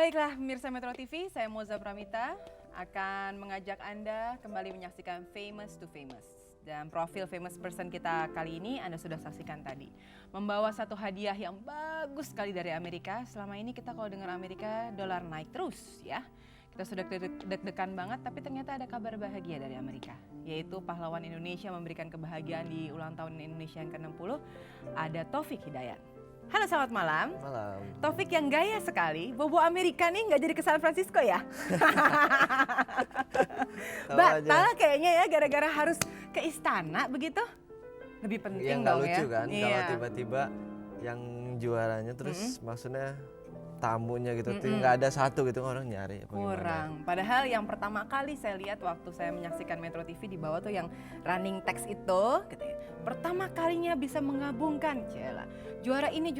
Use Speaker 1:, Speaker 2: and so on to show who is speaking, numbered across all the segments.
Speaker 1: Baiklah, pemirsa Metro TV, saya Moza Pramita akan mengajak Anda kembali menyaksikan Famous to Famous. Dan profil famous person kita kali ini Anda sudah saksikan tadi. Membawa satu hadiah yang bagus sekali dari Amerika. Selama ini kita kalau dengar Amerika, dolar naik terus ya. Kita sudah deg-degan banget, tapi ternyata ada kabar bahagia dari Amerika. Yaitu pahlawan Indonesia memberikan kebahagiaan di ulang tahun Indonesia yang ke-60, ada Taufik Hidayat. Halo, selamat malam.
Speaker 2: Malam.
Speaker 1: Taufik yang gaya sekali, bobo Amerika nih nggak jadi ke San Francisco ya? Batal kayaknya ya, gara-gara harus ke istana begitu? Lebih penting dong ya.
Speaker 2: Lucu kan, kalau tiba-tiba yang juaranya terus maksudnya tamunya gitu, nggak ada satu gitu orang nyari.
Speaker 1: Kurang. Padahal yang pertama kali saya lihat waktu saya menyaksikan Metro TV di bawah tuh yang running text itu, gitu ya. Pertama kalinya bisa menggabungkan, cila, juara ini,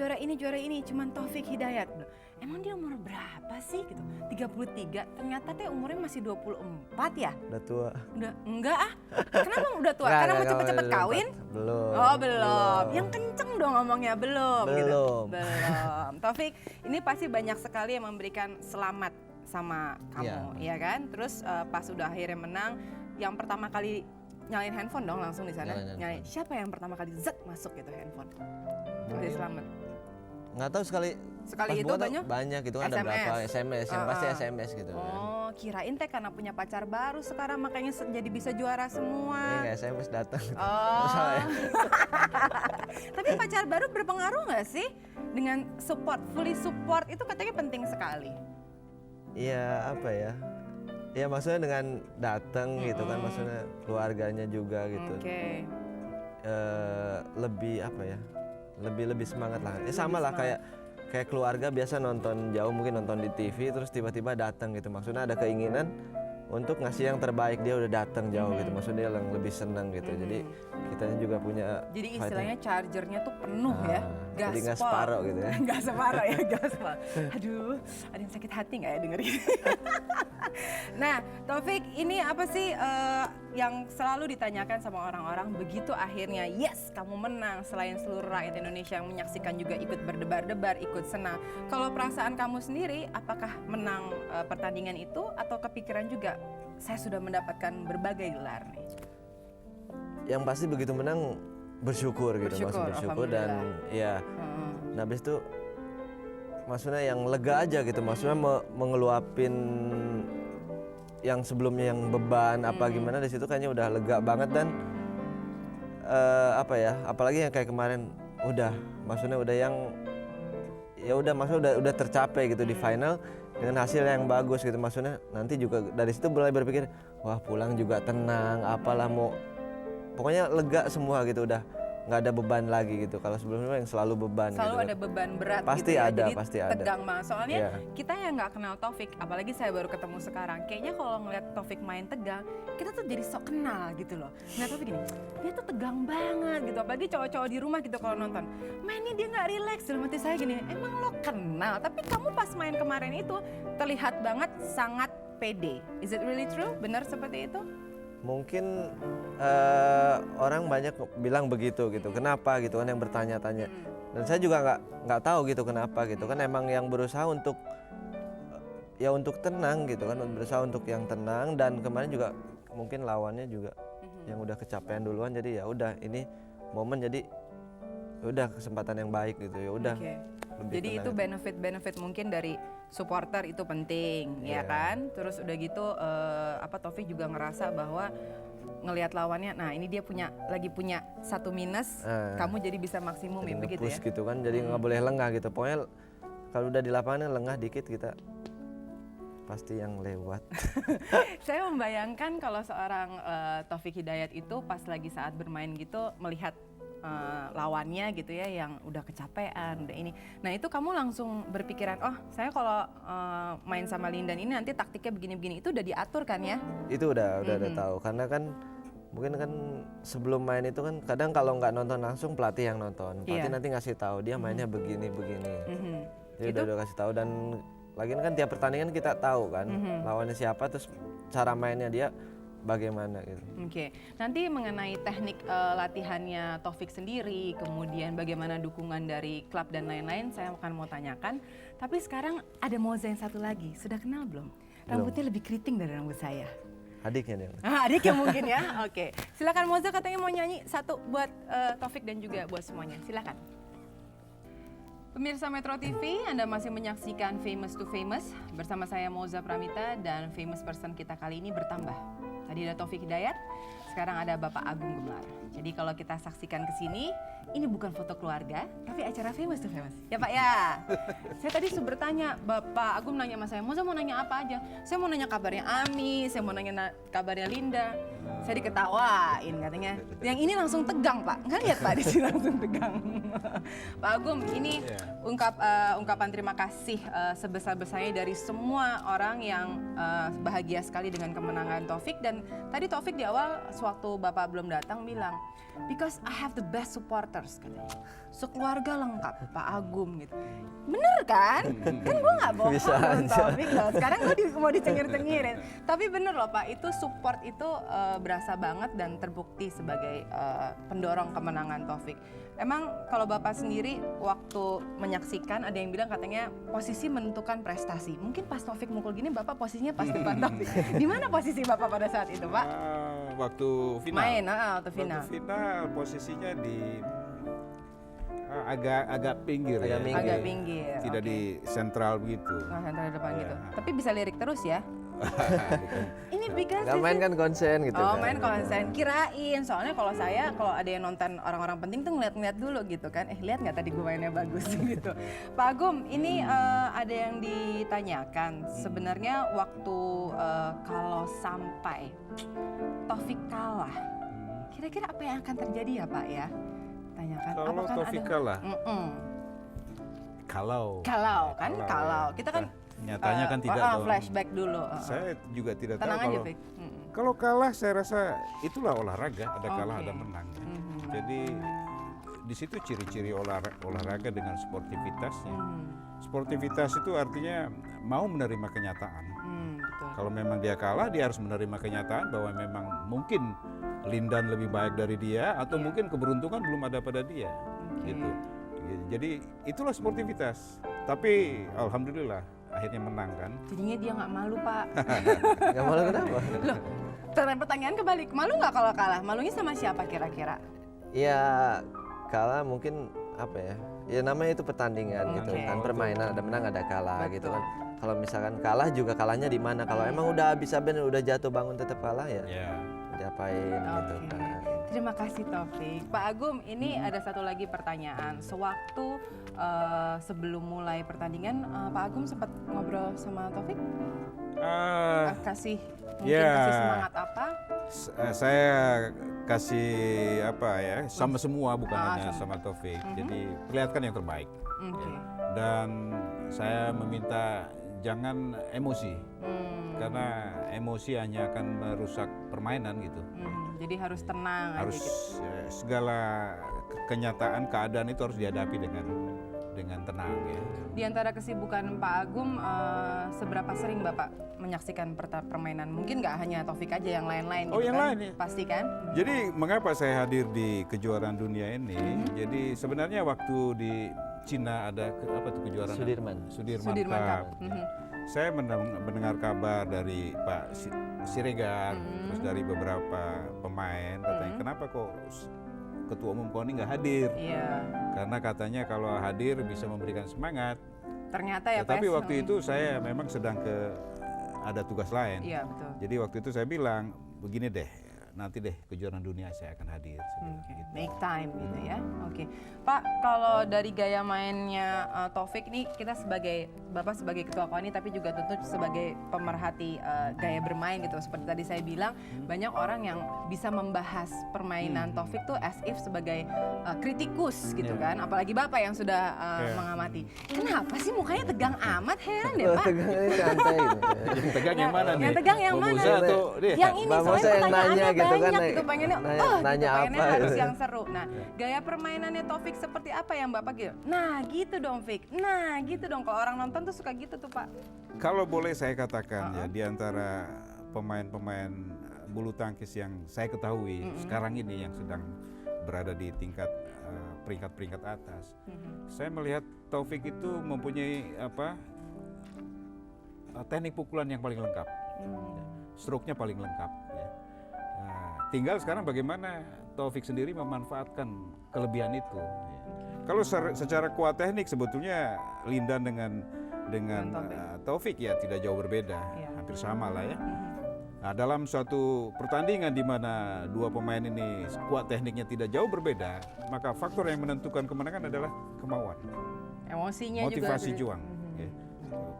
Speaker 1: cuman Taufik Hidayat. Emang dia umur berapa sih gitu? 33, ternyata teh umurnya masih 24 ya?
Speaker 2: Udah tua.
Speaker 1: Udah, enggak ah. Kenapa udah tua? Karena mau cepet-cepet kawin?
Speaker 2: Belum.
Speaker 1: Oh belum. Yang kenceng dong ngomongnya, belum.
Speaker 2: Belum.
Speaker 1: Gitu. Belum. Taufik, ini pasti banyak sekali yang memberikan selamat sama kamu, ya kan? Terus pas udah akhirnya menang, yang pertama kali nyalain handphone dong langsung di sana. Nyalain. Siapa yang pertama kali masuk gitu handphone? Kasih selamat.
Speaker 2: Nggak tahu sekali
Speaker 1: itu
Speaker 2: banyak gitu kan, ada berapa SMS yang pasti SMS gitu.
Speaker 1: Oh, kirain teh karena punya pacar baru sekarang makanya jadi bisa juara semua.
Speaker 2: Iya, SMS datang.
Speaker 1: Oh. Tapi pacar baru berpengaruh nggak sih dengan fully support itu katanya penting sekali.
Speaker 2: Iya, apa ya? Ya maksudnya dengan datang gitu kan, maksudnya keluarganya juga gitu.
Speaker 1: Oke.
Speaker 2: Lebih apa ya? Lebih semangat lah. Ya sama lah kayak keluarga biasa nonton jauh, mungkin nonton di TV terus tiba-tiba datang gitu. Maksudnya ada keinginan untuk ngasih yang terbaik, dia udah datang jauh gitu. Maksudnya dia yang lebih senang gitu. Jadi kitanya juga punya.
Speaker 1: Jadi istilahnya chargernya tuh penuh ya. Gaspol.
Speaker 2: Jadi nggak separoh gitu ya.
Speaker 1: Nggak separoh ya, gaspol. Aduh, ada yang sakit hati nggak ya dengerin? Nah, Taufik, ini apa sih yang selalu ditanyakan sama orang-orang begitu akhirnya yes kamu menang, selain seluruh rakyat Indonesia yang menyaksikan juga ikut berdebar-debar, ikut senang. Kalau perasaan kamu sendiri, apakah menang pertandingan itu atau kepikiran juga saya sudah mendapatkan berbagai gelar nih?
Speaker 2: Yang pasti begitu menang bersyukur gitu, maksudnya bersyukur dan ya. Nah, habis itu maksudnya yang lega aja gitu, maksudnya mengeluapin yang sebelumnya yang beban apa gimana, di situ kayaknya udah lega banget. Dan apa ya, apalagi yang kayak kemarin maksudnya udah yang ya udah, maksudnya udah tercapai gitu di final dengan hasil yang bagus gitu. Maksudnya nanti juga dari situ mulai berpikir, wah pulang juga tenang, apalah mau pokoknya lega semua gitu, udah nggak ada beban lagi gitu. Kalau sebelumnya yang selalu beban
Speaker 1: selalu
Speaker 2: gitu.
Speaker 1: ada beban berat
Speaker 2: pasti
Speaker 1: gitu ya.
Speaker 2: ada,
Speaker 1: jadi
Speaker 2: pasti ada.
Speaker 1: tegang banget soalnya kita yang nggak kenal Taufik, apalagi saya baru ketemu sekarang, kayaknya kalau ngeliat Taufik main tegang kita tuh jadi sok kenal gitu loh. Ngeliat Taufik gini, dia tuh tegang banget gitu, apalagi cowok-cowok di rumah gitu kalau nonton mainnya dia nggak rileks. Dalam hati saya gini, emang lo kenal? Tapi kamu pas main kemarin itu terlihat banget sangat pede. Is it really true? Benar seperti itu?
Speaker 2: Mungkin orang banyak bilang begitu gitu, kenapa gitu kan, yang bertanya-tanya. Dan saya juga nggak tahu gitu kenapa gitu kan. Emang yang berusaha untuk ya untuk tenang gitu kan, berusaha untuk yang tenang. Dan kemarin juga mungkin lawannya juga yang udah kecapean duluan, jadi ya udah ini momen, jadi udah kesempatan yang baik gitu, ya udah.
Speaker 1: Jadi itu benefit mungkin dari supporter itu penting, ya kan? Terus udah gitu Taufik juga ngerasa bahwa ngelihat lawannya, nah ini dia lagi punya satu minus, kamu jadi bisa maksimum ya begitu ya?
Speaker 2: Gitu kan, jadi nggak boleh lengah gitu. Pokoknya kalau udah di lapangan lengah dikit kita pasti yang lewat.
Speaker 1: Saya membayangkan kalau seorang Taufik Hidayat itu pas lagi saat bermain gitu melihat lawannya gitu ya yang udah kecapean, udah ini. Nah itu kamu langsung berpikiran, oh saya kalau main sama Lindan ini nanti taktiknya begini-begini, itu udah diatur kan ya?
Speaker 2: Itu udah tahu, karena kan mungkin kan sebelum main itu kan kadang kalau nggak nonton langsung pelatih yang nonton, pelatih nanti ngasih tahu dia mainnya begini-begini. Jadi udah kasih tahu. Dan lagi kan tiap pertandingan kita tahu kan lawannya siapa, terus cara mainnya dia. bagaimana gitu.
Speaker 1: Oke, nanti mengenai teknik latihannya Taufik sendiri, kemudian bagaimana dukungan dari klub dan lain-lain, saya akan mau tanyakan. Tapi sekarang ada Moza yang satu lagi, sudah kenal belum? Rambutnya lebih keriting dari rambut saya.
Speaker 2: Adiknya dia.
Speaker 1: Adiknya mungkin ya, oke. Silakan Moza katanya mau nyanyi satu buat Taufik dan juga buat semuanya, silakan. Pemirsa Metro TV, Anda masih menyaksikan Famous to Famous bersama saya Moza Pramita dan famous person kita kali ini bertambah. Tadi ada Taufik Hidayat, sekarang ada Bapak Agung Gumelar. Jadi kalau kita saksikan ke sini, ini bukan foto keluarga, tapi acara Famous to Famous. Ya Pak ya? Saya tadi bertanya, Bapak Agung nanya sama saya, Moza mau nanya apa aja? Saya mau nanya kabarnya Ami, saya mau nanya kabarnya Linda. Saya diketawain katanya. Yang ini langsung tegang Pak, nggak lihat Pak di sini langsung tegang. Pak Agung, ini ungkapan terima kasih sebesar-besarnya dari semua orang yang bahagia sekali dengan kemenangan Taufik. Dan tadi Taufik di awal sewaktu Bapak belum datang bilang, because I have the best supporters katanya. Sekeluarga lengkap Pak Agung gitu. Bener kan? Kan gue nggak bohong Taufik loh. Sekarang gue mau dicengir-cengirin. Tapi bener loh Pak, itu support itu berasa banget dan terbukti sebagai pendorong kemenangan Taufik. Emang kalau Bapak sendiri waktu menyaksikan ada yang bilang katanya posisi menentukan prestasi. Mungkin pas Taufik mukul gini Bapak posisinya pas depan Taufik. Di mana posisi Bapak pada saat itu Pak?
Speaker 3: Waktu final.
Speaker 1: Main, waktu final.
Speaker 3: Waktu final posisinya di agak pinggir ya.
Speaker 1: Agak pinggir.
Speaker 3: Tidak di sentral begitu.
Speaker 1: Sentral depan gitu. Tapi bisa lirik terus ya? Ini because
Speaker 2: Gak main kan konsen gitu.
Speaker 1: Oh,
Speaker 2: kan.
Speaker 1: main konsen. Kirain, soalnya kalau ada yang nonton orang-orang penting tuh ngeliat-ngeliat dulu gitu kan. Lihat nggak tadi gue mainnya bagus gitu. Pak Agum, ini ada yang ditanyakan. Sebenarnya waktu kalau sampai Taufik kalah, kira-kira apa yang akan terjadi ya Pak ya? Tanyakan.
Speaker 3: Kalau Taufik kalah? Kalau.
Speaker 1: Kita kan
Speaker 3: nyatanya kan tidak dong.
Speaker 1: Flashback dulu.
Speaker 3: Saya juga tidak
Speaker 1: Tenang
Speaker 3: tahu
Speaker 1: aja,
Speaker 3: kalau
Speaker 1: Fik.
Speaker 3: kalau kalah saya rasa itulah olahraga, ada kalah ada menang. Jadi di situ ciri-ciri olahraga dengan sportivitasnya. Sportivitas itu artinya mau menerima kenyataan.
Speaker 1: Betul.
Speaker 3: Kalau memang dia kalah, dia harus menerima kenyataan bahwa memang mungkin Lindan lebih baik dari dia atau mungkin keberuntungan belum ada pada dia. Gitu. Jadi itulah sportivitas. Tapi alhamdulillah akhirnya menang kan.
Speaker 1: Jadinya dia nggak malu Pak.
Speaker 2: Gak malu kenapa?
Speaker 1: Loh, pertanyaan kebalik. Malu nggak kalau kalah? Malunya sama siapa kira-kira?
Speaker 2: Ya kalah mungkin apa ya? Ya namanya itu pertandingan gitu kan, permainan ada menang ada kalah.
Speaker 1: Betul.
Speaker 2: Gitu kan. Kalau misalkan kalah juga kalahnya di mana? Kalau emang udah habis-habisan udah jatuh bangun tetap kalah ya. Diapain gitu kan.
Speaker 1: Terima kasih Taufik. Pak Agum, ini ada satu lagi pertanyaan. Sewaktu sebelum mulai pertandingan, Pak Agum sempat ngobrol sama Taufik? Kasih semangat apa?
Speaker 3: Saya kasih apa ya, sama semua bukan hanya sama Taufik. Jadi perlihatkan yang terbaik. Dan saya meminta jangan emosi. Karena emosi hanya akan merusak permainan gitu.
Speaker 1: Jadi harus tenang
Speaker 3: harus
Speaker 1: aja gitu.
Speaker 3: Segala kenyataan keadaan itu harus dihadapi dengan tenang ya.
Speaker 1: Di antara kesibukan Pak Agum, seberapa sering Bapak menyaksikan permainan? Mungkin nggak hanya Taufik aja, yang lain-lain gitu
Speaker 3: yang
Speaker 1: kan?
Speaker 3: lain ya.
Speaker 1: Pasti kan?
Speaker 3: Jadi mengapa saya hadir di kejuaraan dunia ini? Jadi sebenarnya waktu di Cina ada apa tuh kejuaraan? Sudirman Cup. Saya mendengar kabar dari Pak Siregar, terus dari beberapa pemain, katanya kenapa kok ketua umum KONI nggak hadir? Karena katanya kalau hadir bisa memberikan semangat.
Speaker 1: Ternyata ya
Speaker 3: Tapi waktu itu saya memang sedang ada tugas lain.
Speaker 1: Iya, betul.
Speaker 3: Jadi waktu itu saya bilang begini deh, nanti deh kejuaraan dunia saya akan hadir.
Speaker 1: Gitu. Make time gitu ya. Oke. Pak, kalau dari gaya mainnya Taufik ini, kita Bapak sebagai ketua KONI tapi juga tentu sebagai pemerhati gaya bermain gitu. Seperti tadi saya bilang, banyak orang yang bisa membahas permainan Taufik tuh as if sebagai kritikus gitu kan. Apalagi Bapak yang sudah mengamati. Kenapa sih mukanya tegang amat? Heran deh Pak.
Speaker 2: Tegangnya santai.
Speaker 3: Yang tegang yang mana nih?
Speaker 1: Yang tegang yang mana?
Speaker 2: Yang
Speaker 1: ini soalnya pertanyaannya
Speaker 2: gitu
Speaker 1: banyak
Speaker 2: kan,
Speaker 1: gitu, pengennya
Speaker 2: nanya
Speaker 1: pengennya
Speaker 2: apa
Speaker 1: harus
Speaker 2: gitu.
Speaker 1: yang seru. Nah, gaya permainannya Taufik seperti apa yang Bapak gitu? Nah gitu dong Fik, nah gitu dong, kalau orang nonton tuh suka gitu tuh Pak.
Speaker 3: Kalau boleh saya katakan ya, di antara pemain-pemain bulu tangkis yang saya ketahui sekarang ini yang sedang berada di tingkat peringkat-peringkat atas. Saya melihat Taufik itu mempunyai teknik pukulan yang paling lengkap, stroke-nya paling lengkap. Ya. Nah, tinggal sekarang bagaimana Taufik sendiri memanfaatkan kelebihan itu. Ya. Kalau secara kuat teknik sebetulnya Lindan dengan Taufik ya tidak jauh berbeda, hampir sama lah ya. Nah, dalam suatu pertandingan di mana dua pemain ini kuat tekniknya tidak jauh berbeda, maka faktor yang menentukan kemenangan adalah kemauan,
Speaker 1: emosinya
Speaker 3: motivasi
Speaker 1: juga.
Speaker 3: juang, ya.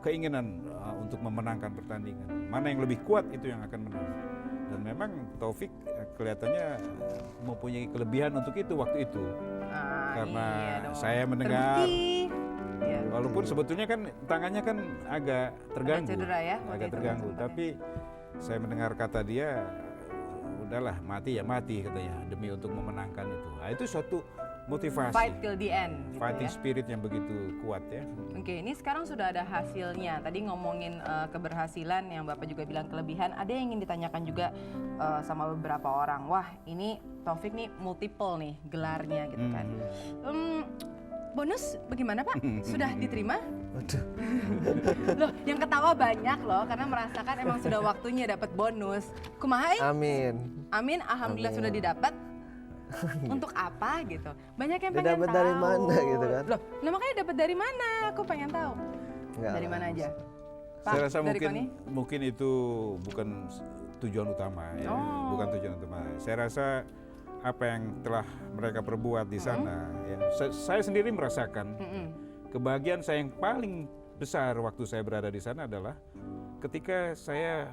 Speaker 3: Keinginan untuk memenangkan pertandingan. Mana yang lebih kuat itu yang akan menang. Dan memang Taufik kelihatannya mempunyai kelebihan untuk itu waktu itu. Karena saya mendengar, walaupun sebetulnya kan tangannya kan agak terganggu,
Speaker 1: cedera ya,
Speaker 3: agak terganggu, tapi saya mendengar kata dia, udahlah mati ya mati katanya demi untuk memenangkan itu. Nah, itu suatu motivasi.
Speaker 1: Fight till the end.
Speaker 3: Fighting
Speaker 1: gitu ya.
Speaker 3: spirit yang begitu kuat ya.
Speaker 1: Oke, ini sekarang sudah ada hasilnya. Tadi ngomongin keberhasilan yang Bapak juga bilang kelebihan. Ada yang ingin ditanyakan juga sama beberapa orang. Wah, ini Taufik nih multiple nih gelarnya gitu kan. Bonus bagaimana Pak? Sudah diterima?
Speaker 2: Waduh.
Speaker 1: Loh, yang ketawa banyak loh karena merasakan emang sudah waktunya dapat bonus. Kumaha?
Speaker 2: Amin.
Speaker 1: Amin, alhamdulillah sudah didapat. Untuk apa gitu? Banyak yang pengen
Speaker 2: Dapat
Speaker 1: tahu.
Speaker 2: dari mana gitu kan?
Speaker 1: Loh, nah makanya dapat dari mana? Aku pengen tahu.
Speaker 2: Enggak
Speaker 1: Dari
Speaker 2: lah,
Speaker 1: mana aja? Pak,
Speaker 3: Saya rasa
Speaker 1: dari Koni?
Speaker 3: mungkin itu bukan tujuan utama ya, bukan tujuan utama. Saya rasa apa yang telah mereka perbuat di sana, ya, saya sendiri merasakan kebahagiaan saya yang paling besar waktu saya berada di sana adalah ketika saya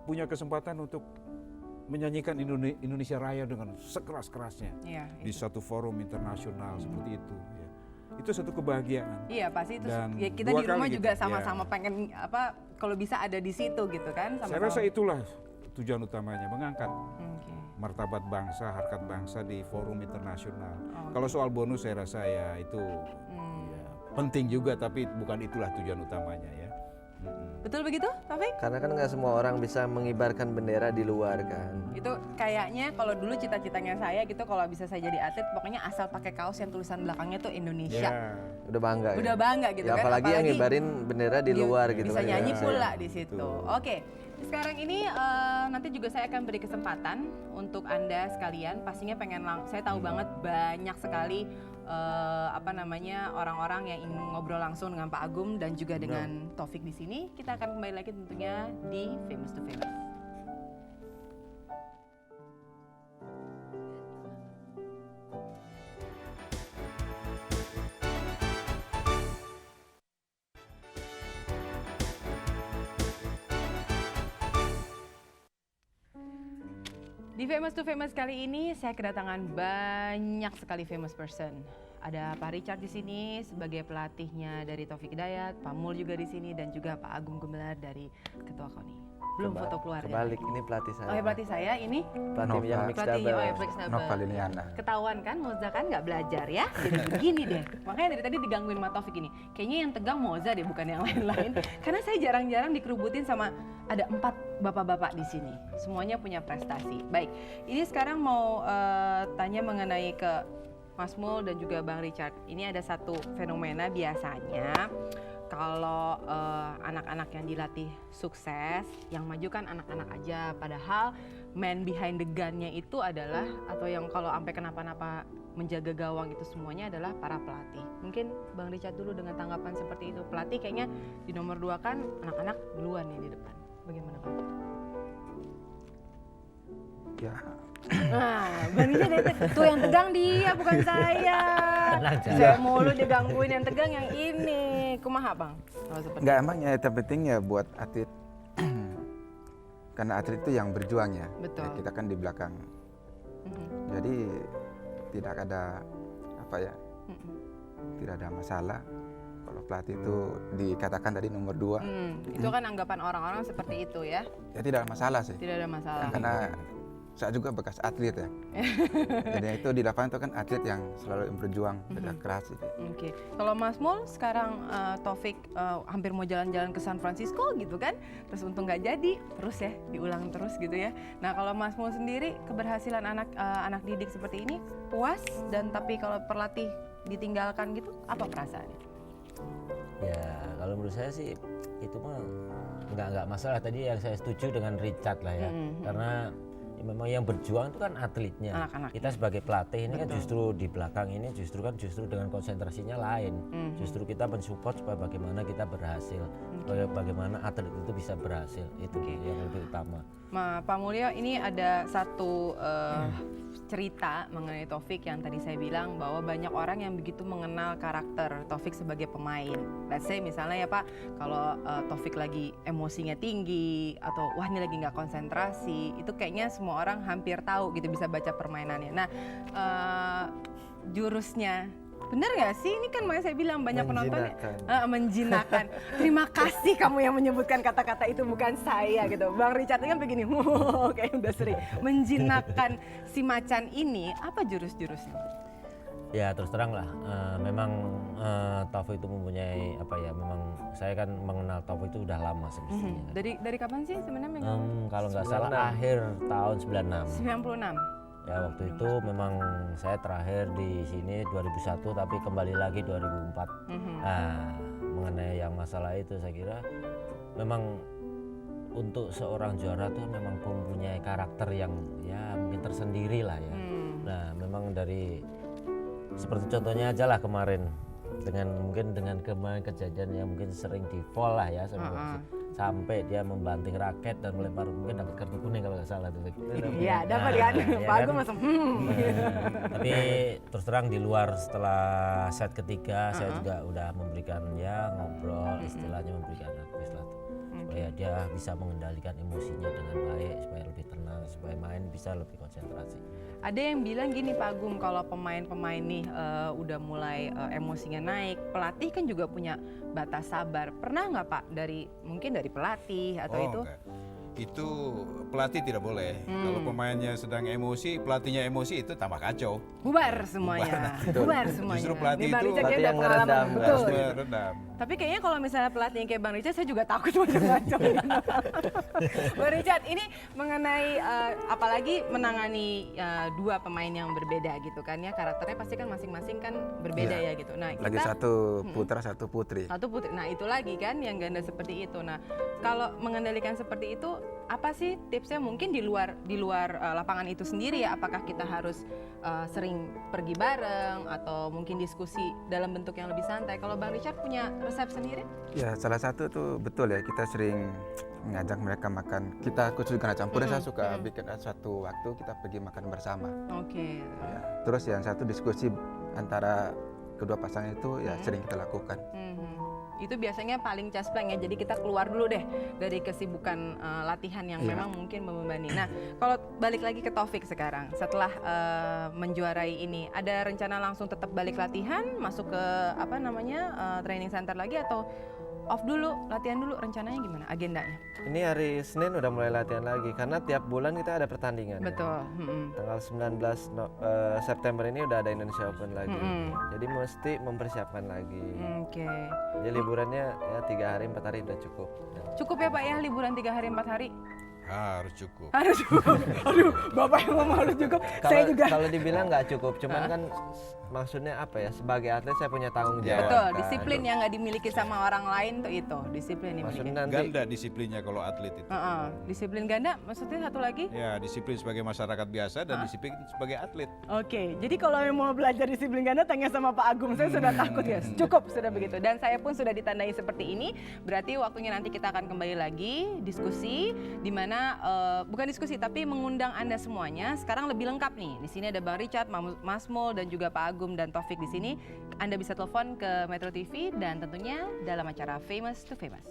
Speaker 3: punya kesempatan untuk menyanyikan Indonesia Raya dengan sekeras-kerasnya di satu forum internasional seperti itu. Ya. Itu satu kebahagiaan.
Speaker 1: Iya pasti itu.
Speaker 3: Dan
Speaker 1: Ya, kita di rumah juga
Speaker 3: gitu,
Speaker 1: sama-sama pengen kalau bisa ada di situ gitu kan.
Speaker 3: Saya rasa itulah tujuan utamanya, mengangkat martabat bangsa, harkat bangsa di forum internasional. Kalau soal bonus saya rasa ya itu ya, penting juga, tapi bukan itulah tujuan utamanya ya.
Speaker 1: Betul begitu, Taufik?
Speaker 2: Karena kan nggak semua orang bisa mengibarkan bendera di luar kan.
Speaker 1: Itu kayaknya kalau dulu cita-citanya saya gitu kalau bisa saya jadi atlet pokoknya asal pakai kaos yang tulisan belakangnya tuh Indonesia.
Speaker 3: Ya.
Speaker 2: Udah bangga.
Speaker 1: Udah bangga gitu
Speaker 2: ya,
Speaker 1: kan.
Speaker 2: apalagi yang ngibarin bendera di luar gitu
Speaker 1: bisa
Speaker 2: kan.
Speaker 1: nyanyi
Speaker 2: ya.
Speaker 1: pula di situ. Oke. Sekarang ini nanti juga saya akan beri kesempatan untuk Anda sekalian. Pastinya saya tahu banget banyak sekali orang-orang yang ingin ngobrol langsung dengan Pak Agung dan juga dengan Taufik di sini. Kita akan kembali lagi tentunya di Famous to Famous. Di Famous to Famous kali ini saya kedatangan banyak sekali famous person. Ada Pak Richard di sini sebagai pelatihnya dari Taufik Hidayat, Pak Mul juga di sini dan juga Pak Agung Gumelar dari Ketua KONI. Belum foto keluarga.
Speaker 2: Kebalik, ini pelatih saya.
Speaker 1: Oh ya pelatih saya ini?
Speaker 2: Pelatih yang mix double.
Speaker 1: Oh ya mix double.
Speaker 4: Nova Liliana.
Speaker 1: Ketahuan kan Moza kan nggak belajar ya, jadi begini deh. Makanya dari tadi digangguin sama Taufik ini. Kayaknya yang tegang Moza deh bukan yang lain-lain. Karena saya jarang-jarang dikerubutin sama ada 4 bapak-bapak di sini. Semuanya punya prestasi. Baik, ini sekarang mau tanya mengenai ke Mas Mul dan juga Bang Richard. Ini ada satu fenomena biasanya kalau anak-anak yang dilatih sukses, yang maju kan anak-anak aja. Padahal man behind the gun-nya itu adalah, atau yang kalau sampai kenapa-napa menjaga gawang itu semuanya adalah para pelatih. Mungkin Bang Richard dulu dengan tanggapan seperti itu. Pelatih kayaknya di nomor 2 kan anak-anak duluan nih di depan. Bagaimana Bang?
Speaker 4: Ya,
Speaker 1: Nah, Bang Richard tuh yang tegang dia bukan saya. Saya mulu digangguin yang tegang yang ini. Kumaha Bang? Kalau seperti
Speaker 4: nggak emang ya terpenting ya buat atlet. Karena atlet itu yang berjuang ya.
Speaker 1: Betul.
Speaker 4: Ya, kita kan di belakang. Jadi tidak ada apa ya, tidak ada masalah. Kalau pelatih itu dikatakan tadi nomor 2.
Speaker 1: Itu kan anggapan orang-orang seperti itu ya.
Speaker 4: Ya tidak ada masalah sih.
Speaker 1: Tidak ada masalah.
Speaker 4: Karena saya juga bekas atlet ya. Jadi itu di lapangan itu kan atlet yang selalu berjuang, kerja keras. Gitu.
Speaker 1: Oke. Kalau Mas Mul sekarang Taufik hampir mau jalan-jalan ke San Francisco gitu kan, terus untung nggak jadi, terus ya diulang terus gitu ya. Nah kalau Mas Mul sendiri keberhasilan anak didik seperti ini puas, dan tapi kalau pelatih ditinggalkan gitu, apa perasaannya?
Speaker 5: Ya kalau menurut saya sih itu mah nggak masalah. Tadi yang saya setuju dengan Richard lah ya, karena ya memang yang berjuang itu kan atletnya.
Speaker 1: Anak-anak.
Speaker 5: Kita sebagai pelatih ini kan justru di belakang ini justru dengan konsentrasinya lain. Justru kita mensupport supaya bagaimana kita berhasil, bagaimana atlet itu bisa berhasil, itu yang lebih utama.
Speaker 1: Pak Mulyo, ini ada satu cerita mengenai Taufik yang tadi saya bilang bahwa banyak orang yang begitu mengenal karakter Taufik sebagai pemain. Let's say misalnya ya Pak, kalau Taufik lagi emosinya tinggi atau wah ini lagi nggak konsentrasi, itu kayaknya semua orang hampir tahu gitu, bisa baca permainannya. Nah jurusnya bener nggak sih? Ini kan makanya saya bilang banyak penonton menjinakkan. Terima kasih kamu yang menyebutkan kata-kata itu, bukan saya gitu. Bang Richard kan begini, kayak udah sering menjinakkan si macan ini. Apa jurus-jurusnya?
Speaker 5: Ya terus terang lah, memang Taufik itu mempunyai apa ya? Memang saya kan mengenal Taufik itu udah lama semestinya.
Speaker 1: Dari kapan sih sebenarnya?
Speaker 5: Kalau nggak salah akhir tahun 96.
Speaker 1: 96.
Speaker 5: Ya waktu itu memang saya terakhir di sini 2001, tapi kembali lagi 2004. Nah mengenai yang masalah itu saya kira memang untuk seorang juara tuh memang mempunyai karakter yang ya mungkin tersendiri lah ya. Nah memang dari seperti contohnya aja lah kemarin dengan kemarin kejadian yang mungkin sering di fall lah ya, sampai dia membanting raket dan melempar, mungkin dapat kartu kuning kalau nggak salah tuh.
Speaker 1: Iya dapat kan, Pak Agung langsung.
Speaker 5: Tapi terus terang di luar setelah set ketiga saya juga udah memberikan ya ngobrol, istilahnya memberikan advice lah, supaya dia bisa mengendalikan emosinya dengan baik, supaya lebih tenang, supaya main bisa lebih konsentrasi.
Speaker 1: Ada yang bilang gini Pak Agung, kalau pemain-pemain nih udah mulai emosinya naik, pelatih kan juga punya batas sabar. Pernah nggak Pak mungkin dari pelatih atau itu?
Speaker 3: Enggak. Itu pelatih tidak boleh. Kalau pemainnya sedang emosi, pelatihnya emosi, itu tambah kacau.
Speaker 1: Bubar semuanya. Bubar semuanya.
Speaker 3: Justru pelatih
Speaker 1: Nih, Bang
Speaker 3: itu
Speaker 1: Richard kayaknya
Speaker 2: yang
Speaker 1: udah pengalaman.
Speaker 2: ngeredam,
Speaker 1: Betul.
Speaker 3: meredam.
Speaker 1: Tapi kayaknya kalau misalnya pelatihnya kayak Bang Richard, saya juga takut macam-macam. Bang Richard, ini mengenai apalagi menangani dua pemain yang berbeda gitu kan ya, karakternya pasti kan masing-masing kan berbeda ya gitu. Nah,
Speaker 4: Lagi satu putra, satu putri.
Speaker 1: satu putri. Nah itu lagi kan yang ganda seperti itu. Nah kalau mengendalikan seperti itu, apa sih tipsnya mungkin di luar lapangan itu sendiri ya? Apakah kita harus sering pergi bareng atau mungkin diskusi dalam bentuk yang lebih santai? Kalau Bang Richard punya resep sendiri?
Speaker 4: Ya salah satu tuh betul ya, kita sering mengajak mereka makan. Kita khusus karena campur, saya suka bikin suatu waktu kita pergi makan bersama.
Speaker 1: Oke.
Speaker 4: Ya. Terus yang satu diskusi antara kedua pasangan itu ya sering kita lakukan.
Speaker 1: Itu biasanya paling caspleng ya, jadi kita keluar dulu deh dari kesibukan latihan yang memang mungkin membebani. Nah kalau balik lagi ke Taufik sekarang, setelah menjuarai ini, ada rencana langsung tetap balik latihan, masuk ke training center lagi, atau off dulu, latihan dulu, rencananya gimana agendanya?
Speaker 2: Ini hari Senin udah mulai latihan lagi karena tiap bulan kita ada pertandingan.
Speaker 1: Betul.
Speaker 2: Tanggal 19 September ini udah ada Indonesia Open lagi. Jadi mesti mempersiapkan lagi.
Speaker 1: Oke.
Speaker 2: Jadi liburannya ya 3 hari 4 hari udah cukup.
Speaker 1: Cukup ya Pak ya liburan 3 hari 4 hari?
Speaker 3: Harus cukup.
Speaker 1: Harus cukup. Aduh, Bapak yang ngomong harus cukup. Saya juga.
Speaker 2: Kalau dibilang nggak cukup, cuman kan maksudnya apa ya? Sebagai atlet saya punya tanggung jawab.
Speaker 1: Betul,
Speaker 2: kan.
Speaker 1: disiplin yang nggak dimiliki sama orang lain tuh itu, disiplin yang dimiliki.
Speaker 2: Maksudnya nanti
Speaker 3: Ganda disiplinnya kalau atlet itu.
Speaker 1: Disiplin ganda, maksudnya satu lagi?
Speaker 3: Ya, disiplin sebagai masyarakat biasa dan disiplin sebagai atlet.
Speaker 1: Oke, jadi kalau yang mau belajar disiplin ganda tanya sama Pak Agung, saya sudah takut ya, cukup sudah begitu. Dan saya pun sudah ditandai seperti ini, berarti waktunya nanti kita akan kembali lagi diskusi, di mana bukan diskusi tapi mengundang Anda semuanya. Sekarang lebih lengkap nih, di sini ada Bang Richard, Mas Mul, dan juga Pak Agung dan Taufik di sini. Anda bisa telepon ke Metro TV dan tentunya dalam acara Famous to Famous.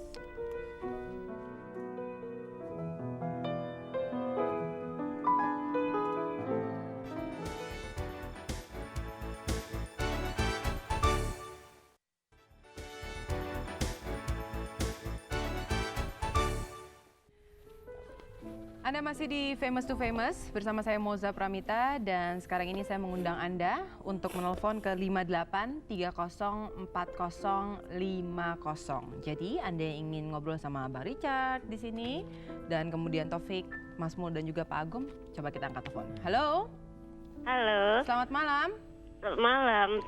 Speaker 1: Anda masih di Famous to Famous bersama saya Moza Pramita dan sekarang ini saya mengundang Anda untuk menelpon ke 58304050. Jadi Anda yang ingin ngobrol sama Bang Richard di sini dan kemudian Taufik, Mas Mul dan juga Pak Agung, coba kita angkat telepon. Halo.
Speaker 6: Halo,
Speaker 1: Selamat malam.
Speaker 6: selamat malam.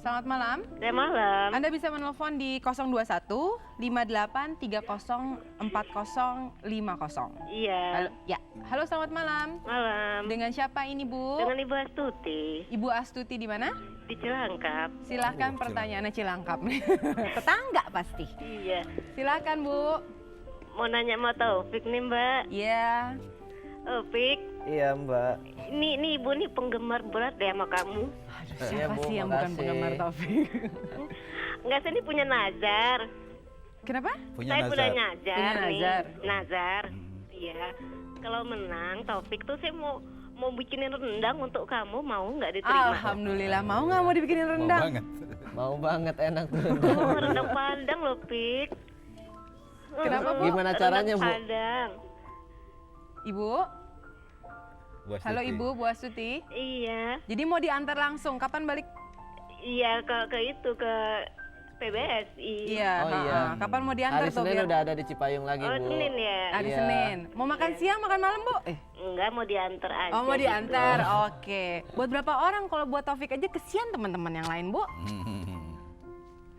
Speaker 1: Selamat malam.
Speaker 6: Selamat malam.
Speaker 1: Anda bisa menelpon di 021 58304050.
Speaker 6: Iya,
Speaker 1: Halo, ya. Halo, selamat malam.
Speaker 6: malam.
Speaker 1: Dengan siapa ini, Bu?
Speaker 6: Dengan Ibu Astuti
Speaker 1: Ibu Astuti di mana?
Speaker 6: di Cilangkap.
Speaker 1: Silahkan pertanyaannya Cilangkap. Tetangga pasti.
Speaker 6: Iya,
Speaker 1: Silahkan, Bu.
Speaker 6: mau nanya sama Taufik nih Mbak.
Speaker 1: Iya.
Speaker 6: Taufik,
Speaker 2: Iya Mbak.
Speaker 6: ini Ibu nih penggemar berat deh sama kamu.
Speaker 1: Siapa
Speaker 2: Bu,
Speaker 1: sih yang bukan
Speaker 2: makasih.
Speaker 1: penggemar Taufik?
Speaker 6: Enggak, saya ini punya nazar.
Speaker 1: Kenapa?
Speaker 6: Saya punya nazar
Speaker 1: Punya
Speaker 6: nih.
Speaker 1: nazar.
Speaker 6: Nazar. Iya. Kalau menang Taufik tuh saya mau bikinin rendang untuk kamu, mau nggak diterima?
Speaker 1: Alhamdulillah. Mau nggak mau dibikinin rendang?
Speaker 2: Mau banget enak tuh.
Speaker 6: Oh, rendang Padang loh, Pik.
Speaker 1: Kenapa, Bu?
Speaker 2: Gimana caranya, Bu?
Speaker 6: Rendang Padang.
Speaker 1: Ibu? Halo Ibu, Bu Astuti.
Speaker 6: Iya.
Speaker 1: Jadi mau diantar langsung. Kapan balik?
Speaker 6: Iya, ke PBSI.
Speaker 1: Iya.
Speaker 2: Oh, iya.
Speaker 1: Kapan mau diantar
Speaker 2: Hari
Speaker 1: tuh?
Speaker 2: Senin
Speaker 1: biar-
Speaker 2: udah ada di Cipayung lagi,
Speaker 6: Oh,
Speaker 2: Bu.
Speaker 6: Senin ya?
Speaker 1: Hari
Speaker 2: Iya.
Speaker 1: Senin. Mau makan siang, makan malam, Bu?
Speaker 6: Enggak, mau diantar aja.
Speaker 1: Oh, mau
Speaker 6: gitu.
Speaker 1: diantar. Oke. Buat berapa orang? Kalau buat Taufik aja kesian teman-teman yang lain, Bu.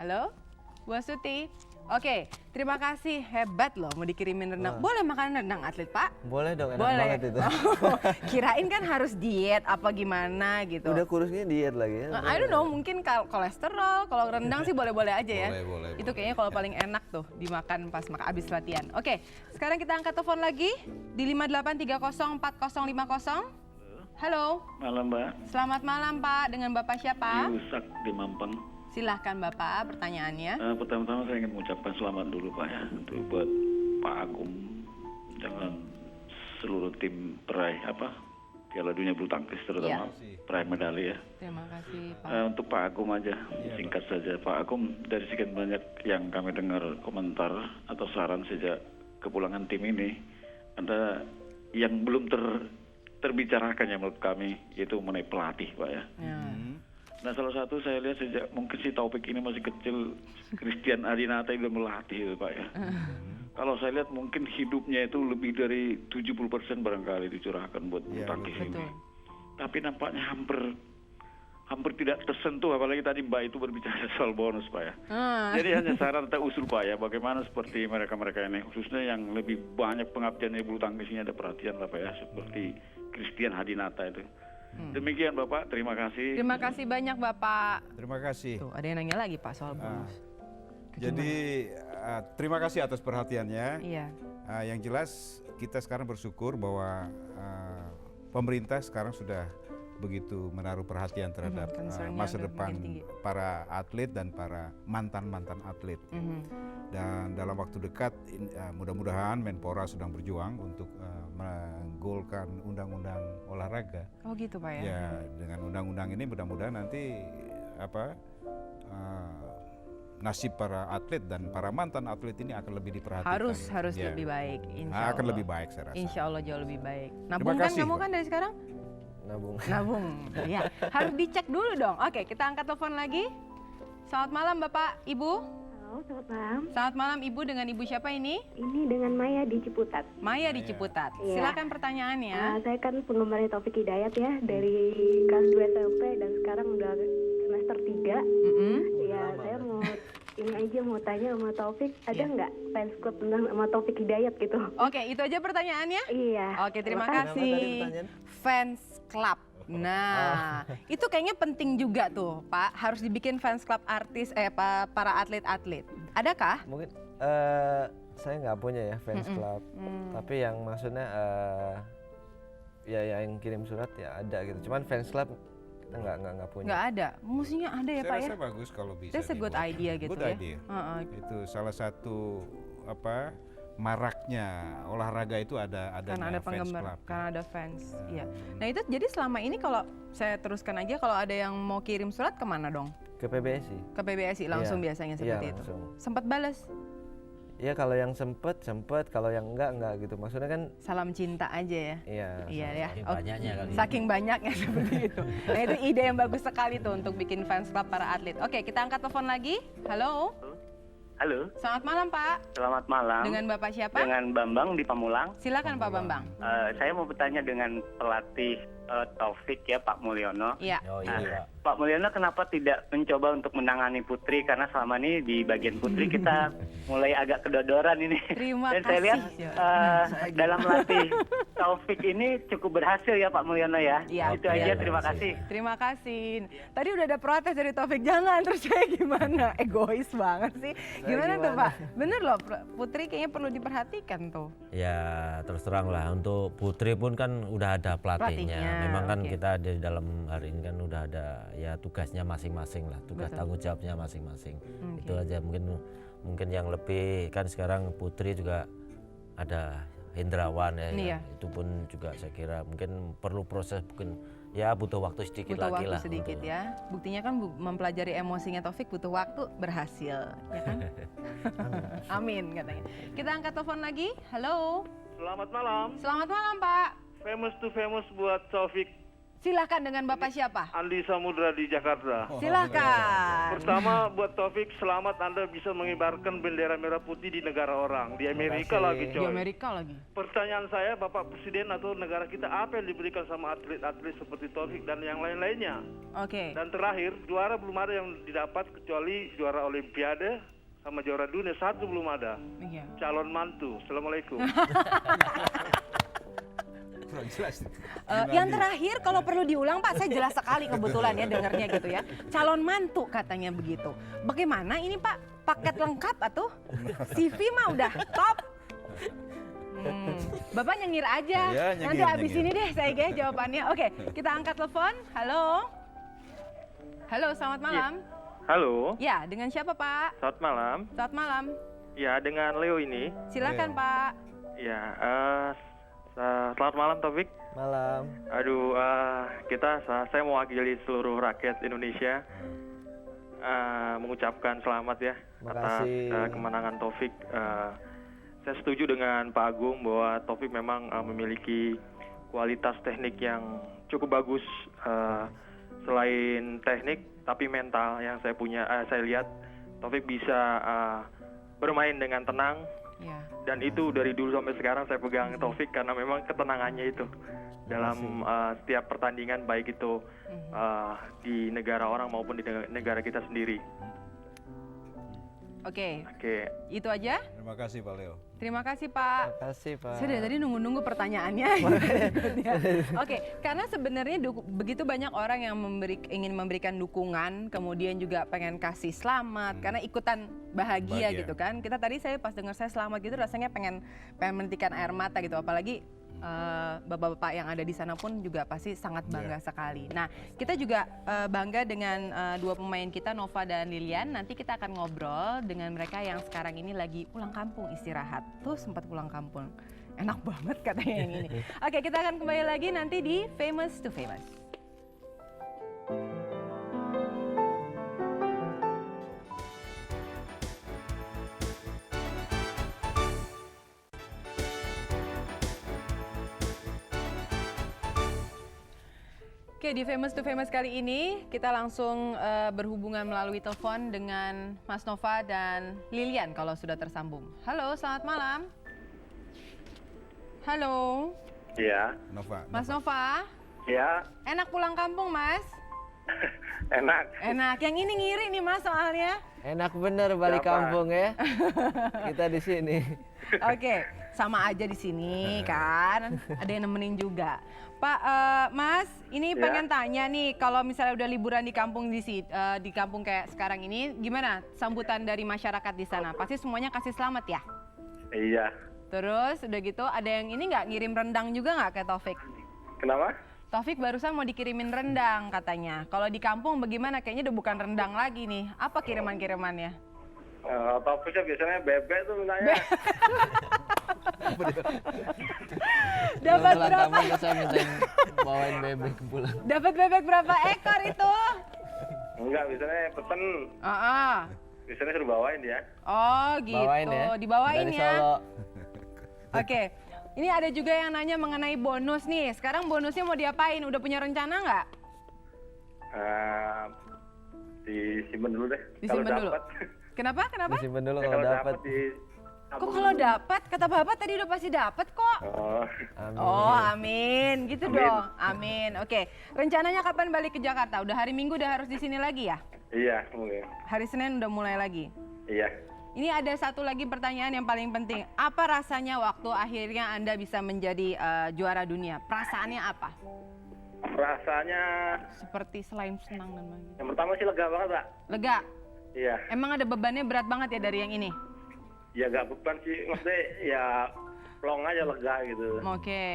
Speaker 1: Halo? Bu Astuti. Oke, terima kasih. Hebat loh mau dikirimin rendang. Boleh makan rendang atlet, Pak?
Speaker 2: Boleh dong, enak
Speaker 1: Boleh.
Speaker 2: banget itu.
Speaker 1: Oh, kirain kan harus diet apa gimana gitu.
Speaker 2: Udah kurusnya diet lagi ya.
Speaker 1: I don't know, mungkin kolesterol. Kalau rendang sih boleh-boleh aja ya.
Speaker 3: Boleh.
Speaker 1: Itu kayaknya kalau paling enak tuh dimakan pas abis latihan. Oke, sekarang kita angkat telepon lagi di 58304050. Halo,
Speaker 7: Malam Mbak,
Speaker 1: selamat malam Pak. Dengan Bapak siapa?
Speaker 7: Yusak di Mampang.
Speaker 1: Silahkan Bapak pertanyaannya.
Speaker 7: Pertama-tama saya ingin mengucapkan selamat dulu Pak ya, untuk buat Pak Agung dengan seluruh tim peraih Piala Dunia Bulu Tangkis terutama peraih medali ya.
Speaker 1: Terima kasih Pak.
Speaker 7: Untuk Pak Agung aja, singkat saja Pak Agung, dari sekian banyak yang kami dengar komentar atau saran sejak kepulangan tim ini, ada yang belum terbicarakan ya menurut kami, yaitu mengenai pelatih Pak ya. Nah salah satu saya lihat sejak mungkin si Taufik ini masih kecil, Christian Adinata itu melatih itu Pak ya. Kalau saya lihat mungkin hidupnya itu lebih dari 70% barangkali dicurahkan buat bulu tangkis ini. Tapi nampaknya hampir tidak tersentuh, apalagi tadi Mbak itu berbicara soal bonus Pak ya. Jadi hanya saran atau usul Pak ya, bagaimana seperti mereka-mereka ini, khususnya yang lebih banyak pengabdian di bulu tangkis ini ada perhatian lah Pak ya, seperti Christian Hadinata itu. Demikian Bapak, terima kasih.
Speaker 1: Terima kasih banyak Bapak.
Speaker 3: Terima kasih.
Speaker 1: Tuh, ada yang nanya lagi Pak soal bonus.
Speaker 3: Jadi terima kasih atas perhatiannya.
Speaker 1: Iya.
Speaker 3: Yang jelas kita sekarang bersyukur bahwa pemerintah sekarang sudah begitu menaruh perhatian terhadap
Speaker 1: concernnya
Speaker 3: masa
Speaker 1: udah
Speaker 3: depan
Speaker 1: makin tinggi.
Speaker 3: para atlet dan para mantan-mantan atlet. Dan dalam waktu dekat mudah-mudahan Menpora sedang berjuang untuk menggolkan undang-undang olahraga.
Speaker 1: Oh gitu Pak ya.
Speaker 3: Ya, dengan undang-undang ini mudah-mudahan nanti nasib para atlet dan para mantan atlet ini akan lebih diperhatikan.
Speaker 1: Harus
Speaker 3: Ya.
Speaker 1: lebih baik. Insya
Speaker 3: Akan
Speaker 1: Allah.
Speaker 3: lebih baik saya rasa.
Speaker 1: Insya Allah jauh lebih baik.
Speaker 3: Terima
Speaker 1: Nabung kan
Speaker 3: kasih,
Speaker 1: kamu
Speaker 3: Pak.
Speaker 1: kan dari sekarang? Nabung. Ya, harus dicek dulu dong. Oke, kita angkat telepon lagi. Selamat malam Bapak, Ibu.
Speaker 8: Halo, selamat malam.
Speaker 1: Selamat malam Ibu, dengan Ibu siapa ini?
Speaker 8: Ini dengan Maya di Ciputat.
Speaker 1: Maya di Ciputat.
Speaker 8: Iya.
Speaker 1: Silakan pertanyaannya.
Speaker 8: Saya kan penggemar Taufik Hidayat ya, dari kelas 2 SMP dan sekarang udah semester 3. Ya, saya mau ini aja mau tanya sama Taufik, ada nggak fans club tentang sama Taufik Hidayat gitu?
Speaker 1: Oke, itu aja pertanyaannya?
Speaker 8: Iya.
Speaker 1: Oke, terima
Speaker 2: Kenapa tadi
Speaker 1: kasih.
Speaker 2: pertanyaan?
Speaker 1: Fans club. Nah, itu kayaknya penting juga tuh, Pak. Harus dibikin fans club artis, para atlet-atlet. Adakah?
Speaker 2: Mungkin saya nggak punya ya fans club. Tapi yang maksudnya ya yang kirim surat ya ada gitu. Cuman fans club kita nggak punya.
Speaker 1: Nggak ada. Mestinya ada ya,
Speaker 3: Saya
Speaker 1: Pak ya?
Speaker 3: rasa bagus kalau bisa.
Speaker 1: That's a good
Speaker 3: dibuat.
Speaker 1: idea gitu
Speaker 3: Good
Speaker 1: ya.
Speaker 3: idea.
Speaker 1: Heeh.
Speaker 3: Itu salah satu maraknya olahraga itu ada
Speaker 1: Karena ada
Speaker 3: fans
Speaker 1: penggemar,
Speaker 3: club.
Speaker 1: karena ada fans. Iya. Nah itu jadi selama ini kalau saya teruskan aja, kalau ada yang mau kirim surat kemana dong?
Speaker 2: Ke PBSI.
Speaker 1: Ke PBSI langsung
Speaker 2: Iya.
Speaker 1: biasanya
Speaker 2: Iya,
Speaker 1: seperti itu.
Speaker 2: langsung.
Speaker 1: Sempat balas?
Speaker 2: ya kalau yang sempet, kalau yang enggak gitu. Maksudnya kan
Speaker 1: Salam cinta aja ya.
Speaker 2: iya.
Speaker 1: Iya ya.
Speaker 5: Saking
Speaker 1: Oh,
Speaker 5: banyaknya kali.
Speaker 1: saking banyaknya seperti itu. Nah itu ide yang bagus sekali tuh untuk bikin fans club para atlet. Oke, kita angkat telepon lagi. Halo.
Speaker 9: Halo,
Speaker 1: Selamat malam Pak.
Speaker 9: selamat malam.
Speaker 1: Dengan Bapak siapa?
Speaker 9: Dengan Bambang di Pamulang.
Speaker 1: Silakan Pak Bambang.
Speaker 9: Saya mau bertanya dengan pelatih Taufik ya, Pak Mulyono.
Speaker 1: Iya.
Speaker 5: Oh iya, Pak.
Speaker 9: Pak Mulyono kenapa tidak mencoba untuk menangani Putri? Karena selama ini di bagian Putri kita mulai agak kedodoran ini.
Speaker 1: Terima
Speaker 9: Dan saya lihat
Speaker 1: kasih.
Speaker 9: dalam melatih Taufik ini cukup berhasil ya Pak Mulyono ya.
Speaker 1: Iya,
Speaker 9: Itu aja, terima kasih.
Speaker 1: Terima kasih. Tadi udah ada protes dari Taufik, jangan, terus saya gimana? Egois banget sih. Gimana tuh Pak? Bener loh, Putri kayaknya perlu diperhatikan tuh.
Speaker 5: Ya terus terang lah, untuk Putri pun kan udah ada pelatihnya.
Speaker 1: Pelatihnya,
Speaker 5: Memang kan
Speaker 1: oke.
Speaker 5: kita di dalam hari ini kan udah ada ya tugasnya masing-masing lah, tugas
Speaker 1: Betul.
Speaker 5: tanggung jawabnya masing-masing.
Speaker 1: Oke.
Speaker 5: Itu aja, mungkin yang lebih kan sekarang Putri juga ada Hendrawan ya,
Speaker 1: Iya.
Speaker 5: itu pun juga saya kira mungkin perlu proses, mungkin ya butuh waktu sedikit
Speaker 1: Butuh
Speaker 5: lagi
Speaker 1: waktu
Speaker 5: lah
Speaker 1: sedikit
Speaker 5: untuk-
Speaker 1: ya. Buktinya kan mempelajari emosinya Taufik butuh waktu, berhasil, ya kan? Amin katanya. Kita angkat telepon lagi. Halo.
Speaker 10: Selamat malam,
Speaker 1: Selamat malam Pak.
Speaker 10: famous to famous buat Taufik
Speaker 1: Silakan dengan Bapak siapa?
Speaker 10: Andi Samudra di Jakarta.
Speaker 1: Silakan.
Speaker 10: Pertama buat Taufik, selamat Anda bisa mengibarkan bendera merah putih di negara orang. Di Amerika lagi
Speaker 1: Di
Speaker 10: coy.
Speaker 1: Amerika lagi.
Speaker 10: Pertanyaan saya, Bapak Presiden atau negara kita apa yang diberikan sama atlet-atlet seperti Taufik dan yang lain-lainnya?
Speaker 1: Oke.
Speaker 10: Dan terakhir, juara belum ada yang didapat kecuali juara Olimpiade sama juara dunia, satu belum ada.
Speaker 1: Iya.
Speaker 10: Calon mantu. Assalamualaikum.
Speaker 1: Yang terakhir kalau perlu diulang Pak, saya jelas sekali kebetulan ya dengarnya gitu ya. Calon mantu katanya begitu. Bagaimana ini Pak? Paket lengkap atau CV mah udah top. Bapak nyengir aja.
Speaker 3: Iya,
Speaker 1: Nanti
Speaker 3: nyengir,
Speaker 1: abis
Speaker 3: nyengir.
Speaker 1: ini deh saya guys jawabannya. Oke, kita angkat telepon. Halo. Halo, selamat malam.
Speaker 10: Halo,
Speaker 1: Ya, dengan siapa Pak?
Speaker 10: selamat malam.
Speaker 1: Selamat malam.
Speaker 10: Ya, dengan Leo ini.
Speaker 1: Silakan Pak.
Speaker 10: Ya, selamat malam Taufik.
Speaker 2: Malam.
Speaker 10: Aduh, saya mewakili seluruh rakyat Indonesia mengucapkan selamat ya atas
Speaker 2: Makasih.
Speaker 10: kemenangan Taufik. Saya setuju dengan Pak Agung bahwa Taufik memang memiliki kualitas teknik yang cukup bagus. Selain teknik, tapi mental yang saya lihat Taufik bisa bermain dengan tenang.
Speaker 1: Ya.
Speaker 10: Dan itu dari dulu sampai sekarang saya pegang Taufik karena memang ketenangannya itu dalam setiap pertandingan, baik itu di negara orang maupun di negara kita sendiri.
Speaker 1: Oke,
Speaker 10: Oke,
Speaker 1: itu aja.
Speaker 3: Terima kasih Pak Leo.
Speaker 1: Terima kasih Pak.
Speaker 2: Terima kasih Pak.
Speaker 1: Saya dari tadi nunggu-nunggu pertanyaannya. Oke, karena sebenarnya begitu banyak orang yang ingin memberikan dukungan, kemudian juga pengen kasih selamat, karena ikutan bahagia gitu kan. Kita tadi saya pas dengar saya selamat gitu rasanya pengen menitikan air mata gitu, apalagi bapak-bapak yang ada di sana pun juga pasti sangat bangga sekali. Nah, kita juga bangga dengan dua pemain kita, Nova dan Lilian. Nanti kita akan ngobrol dengan mereka yang sekarang ini lagi pulang kampung istirahat. Tuh sempat pulang kampung. Enak banget katanya yang ini. Oke, kita akan kembali lagi nanti di Famous to Famous. Oke, di Famous to Famous kali ini kita langsung berhubungan melalui telepon dengan Mas Nova dan Lilian kalau sudah tersambung. Halo, selamat malam. Halo,
Speaker 10: ya,
Speaker 3: Nova.
Speaker 1: Mas Nova.
Speaker 10: ya,
Speaker 1: Enak pulang kampung, Mas?
Speaker 10: enak.
Speaker 1: Enak. Yang ini ngiri nih, Mas, soalnya.
Speaker 2: Enak bener balik
Speaker 10: Siapa?
Speaker 2: kampung ya. Kita di sini.
Speaker 1: Oke, sama aja di sini kan. Ada yang nemenin juga. Pak, Mas, ini
Speaker 10: Ya.
Speaker 1: pengen tanya nih, kalau misalnya udah liburan di kampung di kampung kayak sekarang ini, gimana sambutan dari masyarakat di sana? Pasti semuanya kasih selamat ya?
Speaker 10: Iya.
Speaker 1: Terus udah gitu, ada yang ini nggak ngirim rendang juga nggak ke Taufik?
Speaker 10: Kenapa?
Speaker 1: Taufik barusan mau dikirimin rendang katanya. Kalau di kampung bagaimana? Kayaknya udah bukan rendang lagi nih. Apa kiriman-kirimannya?
Speaker 10: Taufiknya biasanya bebek tuh mintanya.
Speaker 1: Dapat
Speaker 2: Pulang
Speaker 1: berapa?
Speaker 2: kampung saya minta bawain bebek pulang.
Speaker 1: Dapat bebek berapa ekor itu?
Speaker 10: Enggak, biasanya pesen. Di sana suruh bawain dia.
Speaker 1: Oh gitu,
Speaker 2: Bawain ya.
Speaker 1: dibawain
Speaker 2: Dari
Speaker 1: ya.
Speaker 2: Solo.
Speaker 1: Oke, ini ada juga yang nanya mengenai bonus nih. Sekarang bonusnya mau diapain? Udah punya rencana nggak?
Speaker 10: Disimpan dulu deh.
Speaker 1: Disimpan
Speaker 10: Kalau
Speaker 1: dulu.
Speaker 10: dapat.
Speaker 1: Kenapa? Kenapa?
Speaker 2: Disimpan dulu
Speaker 10: Kalau
Speaker 2: kalau dapat.
Speaker 10: dapat di.
Speaker 1: Kok kalau dapat? Kata Bapak tadi udah pasti dapat kok.
Speaker 10: Oh,
Speaker 2: Amin.
Speaker 1: Oh, amin. Gitu
Speaker 10: Amin.
Speaker 1: dong. Amin. Oke. Rencananya kapan balik ke Jakarta? Udah hari Minggu udah harus di sini lagi ya?
Speaker 10: iya mungkin.
Speaker 1: Hari Senin udah mulai lagi.
Speaker 10: Iya.
Speaker 1: Ini ada satu lagi pertanyaan yang paling penting. Apa rasanya waktu akhirnya Anda bisa menjadi juara dunia? Perasaannya apa?
Speaker 10: Rasanya
Speaker 1: Seperti selain senang dan bahagia.
Speaker 10: yang pertama sih lega banget, Pak.
Speaker 1: Lega.
Speaker 10: Iya.
Speaker 1: Emang ada bebannya berat banget ya dari yang ini?
Speaker 10: Ya gak beban sih, maksudnya ya plong aja lega gitu.
Speaker 1: Oke.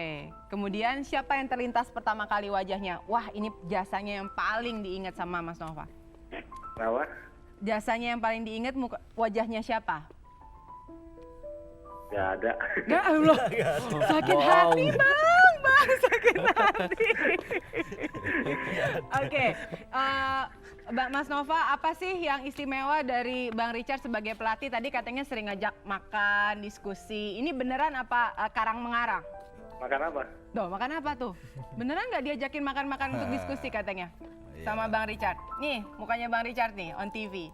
Speaker 1: Kemudian siapa yang terlintas pertama kali wajahnya? Wah, ini jasanya yang paling diingat sama Mas Nova.
Speaker 10: Kenapa?
Speaker 1: Jasanya yang paling diingat wajahnya siapa?
Speaker 10: Gak ada.
Speaker 1: Ya Allah, sakit hati bang, sakit hati. Oke, Mas Nova, apa sih yang istimewa dari Bang Richard sebagai pelatih? Tadi katanya sering ngajak makan, diskusi. Ini beneran apa karang mengarang?
Speaker 10: Makan apa?
Speaker 1: Duh, makan apa tuh? Beneran nggak diajakin makan-makan untuk diskusi katanya? Sama Bang Richard. Nih, mukanya Bang Richard nih, on TV.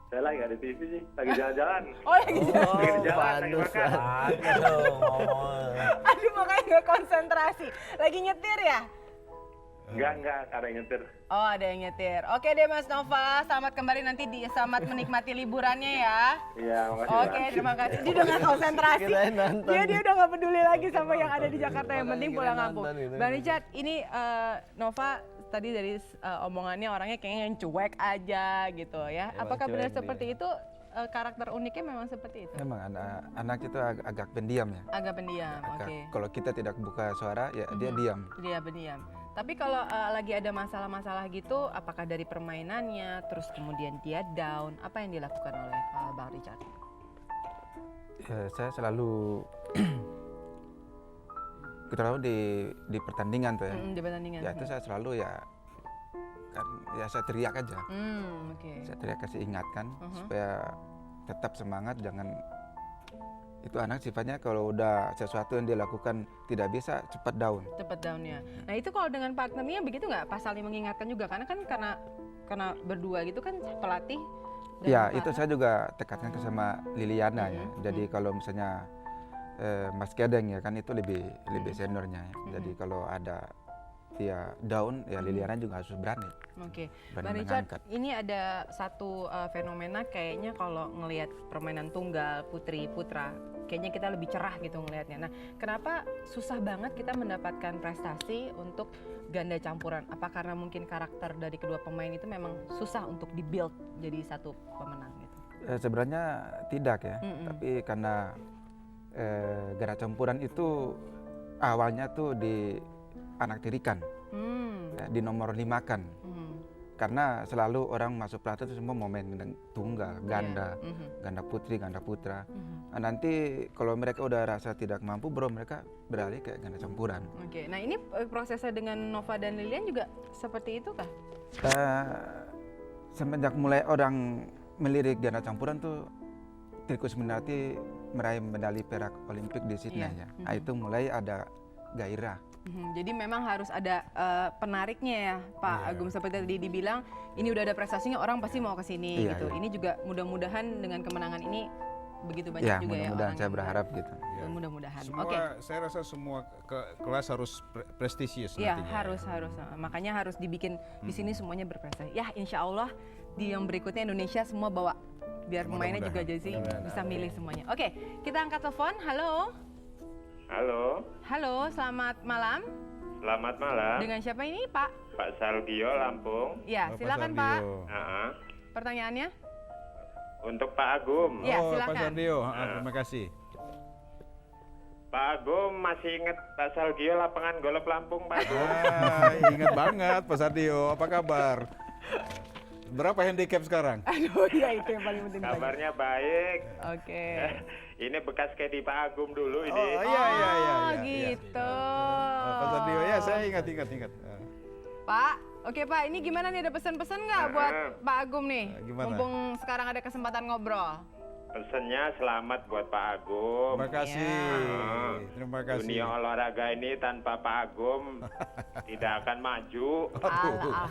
Speaker 10: Saya lagi gak di TV sih, lagi jalan-jalan.
Speaker 1: Oh, lagi jalan.
Speaker 10: Lagi di jalan, lagi makan.
Speaker 1: Aduh, makanya nggak konsentrasi. Lagi nyetir ya?
Speaker 10: Enggak, ada yang nyetir.
Speaker 1: Oh, ada yang nyetir. Oke deh Mas Nova, selamat kembali nanti selamat menikmati liburannya ya.
Speaker 10: Iya, makasih.
Speaker 1: Oke, terima kasih. Dia udah nggak konsentrasi.
Speaker 2: Kirain nonton.
Speaker 1: Dia udah nggak peduli lagi sama yang ada di Jakarta. Yang penting pulang
Speaker 2: Kirain
Speaker 1: kampung.
Speaker 2: nonton gitu.
Speaker 1: Bang Richard, ini Nova tadi dari omongannya orangnya kayaknya yang cuek aja gitu ya.
Speaker 2: Emang
Speaker 1: Apakah benar
Speaker 2: cuek
Speaker 1: seperti itu? Karakter uniknya memang seperti itu?
Speaker 4: Memang anak itu agak pendiam ya.
Speaker 1: Agak pendiam, oke.
Speaker 4: Kalau kita tidak buka suara ya dia diam.
Speaker 1: Dia pendiam. Tapi kalau lagi ada masalah-masalah gitu, apakah dari permainannya, terus kemudian dia down, apa yang dilakukan oleh Bang Richard?
Speaker 4: Ya, saya selalu terlalu di pertandingan tuh ya.
Speaker 1: Di pertandingan.
Speaker 4: Ya itu saya selalu ya kan ya saya teriak aja.
Speaker 1: Oke.
Speaker 4: Saya teriak kasih ingatkan supaya tetap semangat, jangan itu anak sifatnya kalau udah sesuatu yang dia lakukan tidak bisa cepat down.
Speaker 1: Cepat down-nya. Nah itu kalau dengan partnernya begitu nggak? Pas saling mengingatkan juga karena kan karena berdua gitu kan pelatih. dan
Speaker 4: Ya
Speaker 1: partner.
Speaker 4: itu saya juga tekankan ke sama Liliana ya. Jadi kalau misalnya Mas Kedeng ya kan itu lebih seniornya ya. Jadi kalau ada dia down ya Liliana juga harus berani.
Speaker 1: Oke,
Speaker 4: Berani
Speaker 1: Bang Richard,
Speaker 4: mengangkat.
Speaker 1: ini ada satu fenomena kayaknya kalau ngelihat permainan tunggal putri putra, kayaknya kita lebih cerah gitu ngelihatnya. Nah, kenapa susah banget kita mendapatkan prestasi untuk ganda campuran? Apa karena mungkin karakter dari kedua pemain itu memang susah untuk dibuild jadi satu pemenang gitu?
Speaker 4: Sebenarnya tidak ya, tapi karena ganda campuran itu awalnya tuh di anak tirikan, ya, di nomor 5 kan. Karena selalu orang masuk pelatih itu semua mau main tunggal, ganda, ganda putri, ganda putra. Nah, nanti kalau mereka udah rasa tidak mampu, mereka beralih ke ganda campuran.
Speaker 1: Oke, nah ini prosesnya dengan Nova dan Lilian juga seperti itu kah?
Speaker 4: Semenjak mulai orang melirik ganda campuran tuh Tirkus Minarti meraih medali perak Olimpik di Sydney ya. Nah, itu mulai ada gairah.
Speaker 1: Jadi memang harus ada penariknya ya Pak Agung, seperti tadi dibilang ini udah ada prestasinya orang pasti mau ke sini gitu. Ini juga mudah-mudahan dengan kemenangan ini begitu banyak juga ya
Speaker 4: mudah-mudahan
Speaker 1: orang
Speaker 4: saya
Speaker 1: yang
Speaker 4: berharap gitu.
Speaker 1: mudah-mudahan.
Speaker 3: Saya rasa semua kelas harus prestisius
Speaker 1: Iya,
Speaker 3: nantinya.
Speaker 1: harus. Makanya harus dibikin di sini semuanya berprestasi. Ya, insya Allah di yang berikutnya Indonesia semua bawa biar pemainnya juga jadi bisa milih semuanya. Oke, kita angkat telepon. Halo. Halo, selamat malam.
Speaker 11: Selamat malam.
Speaker 1: Dengan siapa ini, Pak?
Speaker 11: Pak Sargio, Lampung.
Speaker 1: Ya, silakan Pak. Pertanyaannya?
Speaker 11: Untuk Pak Agum.
Speaker 1: Ya,
Speaker 3: Pak
Speaker 1: silakan.
Speaker 3: Sardio, terima kasih.
Speaker 11: Pak Agum masih ingat Pak Sargio lapangan golf Lampung, Pak Agum?
Speaker 3: Ingat banget Pak Sardio, apa kabar? Berapa handicap sekarang?
Speaker 1: Aduh, ya itu yang paling penting.
Speaker 11: Kabarnya baik.
Speaker 1: Oke.
Speaker 11: Ini bekas caddy Pak Agum dulu ini.
Speaker 3: Oh iya.
Speaker 1: Gitu.
Speaker 3: Pak Sardio, ya saya ingat.
Speaker 1: Pak, Oke Pak, ini gimana nih, ada pesan-pesan nggak buat Pak Agum nih?
Speaker 3: Gimana?
Speaker 1: Mumpung sekarang ada kesempatan ngobrol.
Speaker 11: Pesennya selamat buat Pak Agum.
Speaker 3: Terima kasih. Terima kasih.
Speaker 11: Dunia olahraga ini tanpa Pak Agum tidak akan maju.
Speaker 1: Alhamdulillah,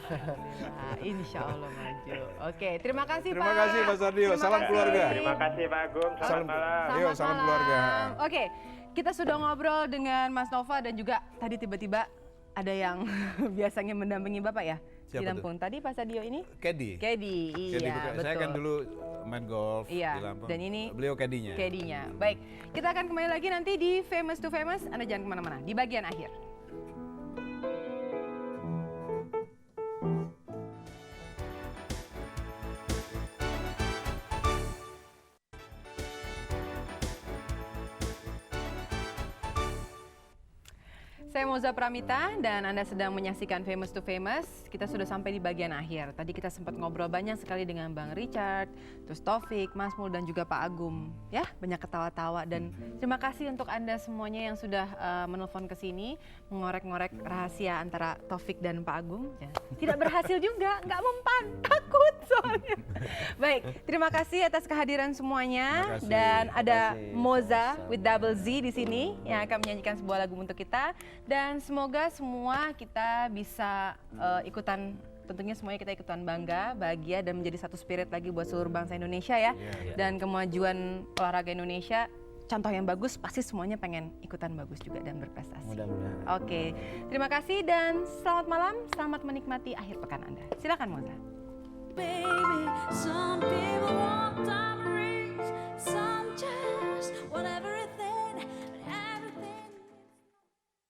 Speaker 1: insya Allah maju. Oke, terima kasih Pak.
Speaker 3: Terima kasih Mas Ardio.
Speaker 1: Terima
Speaker 3: Salam
Speaker 1: kasih.
Speaker 3: keluarga.
Speaker 11: Terima kasih Pak Agum. Selamat malam.
Speaker 3: Yuk, salam keluarga.
Speaker 1: Oke, kita sudah ngobrol dengan Mas Nova dan juga tadi tiba-tiba ada yang biasanya mendampingi Bapak ya
Speaker 3: Siapa
Speaker 1: di Lampung. Tadi Pak Sadio ini?
Speaker 3: Caddy.
Speaker 1: Caddy, iya betul.
Speaker 3: Saya kan dulu main golf
Speaker 1: iya,
Speaker 3: di Lampung.
Speaker 1: dan ini
Speaker 3: beliau caddy-nya.
Speaker 1: Caddy-nya. Baik, kita akan kembali lagi nanti di Famous to Famous. Anda jangan kemana-mana, di bagian akhir. Saya Moza Pramita dan Anda sedang menyaksikan Famous to Famous. Kita sudah sampai di bagian akhir. Tadi kita sempat ngobrol banyak sekali dengan Bang Richard, terus Taufik, Mas Mul dan juga Pak Agum. Ya, banyak ketawa-tawa dan terima kasih untuk Anda semuanya yang sudah menelpon ke sini, mengorek-ngorek rahasia antara Taufik dan Pak Agum. Ya. Tidak berhasil juga, nggak mempan, takut soalnya. Baik, terima kasih atas kehadiran semuanya dan ada Moza with double Z di sini yang akan menyanyikan sebuah lagu untuk kita. Dan semoga semua kita bisa ikutan, tentunya semuanya kita ikutan bangga, bahagia dan menjadi satu spirit lagi buat seluruh bangsa Indonesia ya. Dan kemajuan olahraga Indonesia, contoh yang bagus pasti semuanya pengen ikutan bagus juga dan berprestasi.
Speaker 2: Mudah-mudahan.
Speaker 1: Oke, terima kasih dan selamat malam, selamat menikmati akhir pekan Anda. Silakan Moza.
Speaker 12: Baby, some people